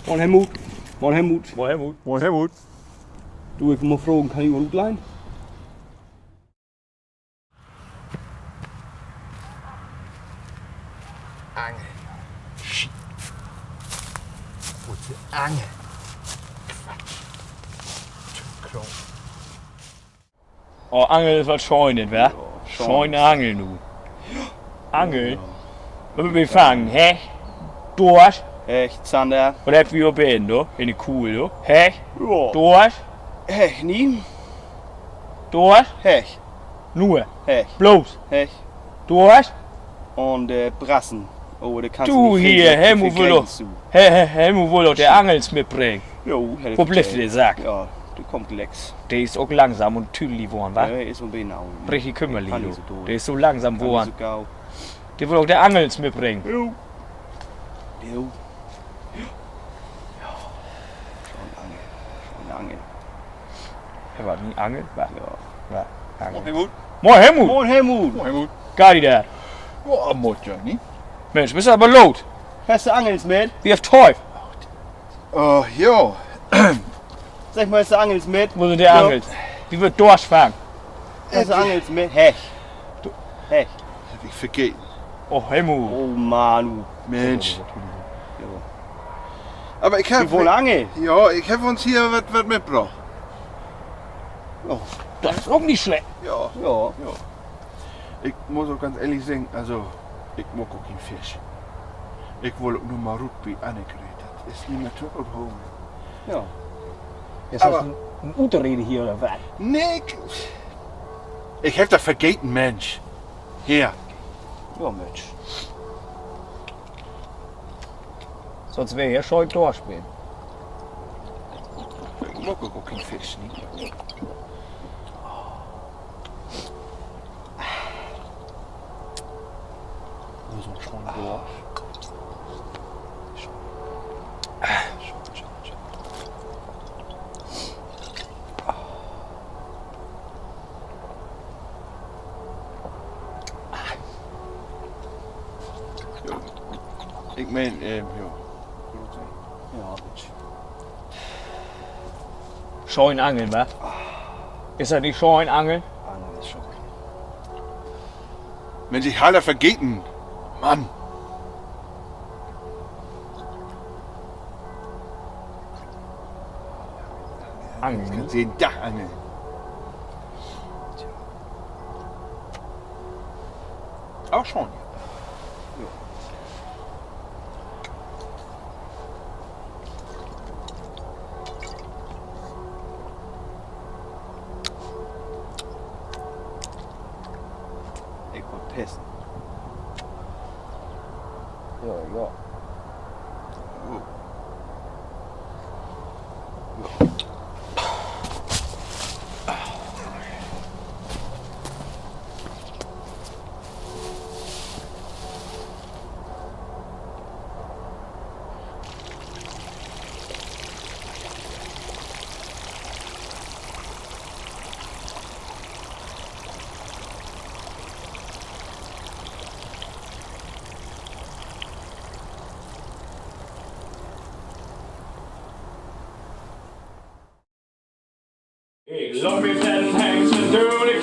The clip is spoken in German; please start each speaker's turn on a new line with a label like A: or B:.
A: Moin Helmut. Moin Helmut.
B: Moin Helmut.
C: Moin Helmut.
A: Du, ich will mal fragen, kann ich mal gut leihen?
C: Angel. Shit. Wozu Angel? Quatsch. Kron.
B: Oh, Angel ist was Scheunen, wa? Scheune Angel nu. Angel? Wat ben je vangen, hè? Dorsch?
A: Echt, Sander?
B: Wat heb je op in, hoor? In de koel, hoor? Hè?
A: Ja.
B: Dorsch?
A: Hech, nie?
B: Dorsch?
A: Hech.
B: Nur.
A: Hech.
B: Bloos.
A: Hech.
B: Dorsch?
A: Und Brassen. Oh, da kannst
B: Du
A: nicht
B: hier,
A: viel
B: Helmut will
A: Geld
B: doch.
A: zu.
B: Helmut will doch der Angels mitbringen.
A: Jo, hätte
B: Wo
A: ich
B: bleibt
A: Geld.
B: der Sack?
A: Ja, du kommst Lex.
B: Der ist auch langsam und tüdelig geworden, wa?
A: Ja, ist so genau.
B: Richtig kümmerlich,
A: Kann
B: du.
A: nicht so doof.
B: Der ist so langsam
A: Kann
B: geworden.
A: nicht so gau.
B: Der will auch der Angels mitbringen.
A: Jo. Jo. Schon Angel. Schon Angel.
B: Er war nie Angel? War.
A: Ja.
B: War. Angel.
C: Helmut.
B: Moin Helmut!
A: Moin Helmut.
C: Moin Helmut.
B: Gadi der.
C: Ja, moet ja niet.
B: Mensch, bist du aber laut.
A: Hast du Angels mit?
B: Wie auf Teuf.
C: Ja.
A: Sag mal, hast du Angels mit?
B: Wo sind die Angels? Die wird Dorsch fangen.
A: Hast du Angels mit? Hech. Hech.
C: Heb ik vergeten.
B: Oh Helmut.
A: Oh Manu.
C: Mensch.
A: Ja.
C: Aber ich
A: Die
C: heb...
A: wohl Angel.
C: Ja, ik heb ons hier wat mitgebracht.
A: Oh.
B: Das ist auch nicht schlecht.
C: Ja.
A: Ja.
C: Ik moet ook ganz ehrlich sagen, also, ik mag ook geen vis. Ik wil ook nur mal roet bij Annegret. Dat is niet meer te ophouden.
A: Ja.
B: Jetzt
C: Aber-
B: hast du eine Unterrede hier oder was?
C: Nee, ik heb dat vergeten, Mensch. Hier.
A: Ja, Mensch.
B: Sonst wäre hier schon Dorsch spielen.
C: Ik mag ook geen vis, niet?
A: So schon Dorsch.
C: Ik meen, ja.
A: Ja, Mensch.
B: Scheunangeln, wa? Ist das nicht Scheunangeln?
A: Angel ist schon.
C: Mensch, ich habe das vergeten. Mann. Ich
B: Angeln.
C: kann jeden Tag angeln. Auch schon.
A: Ich wollte pissen.
B: Ja, ja. Ik zag weer ten hengsten door de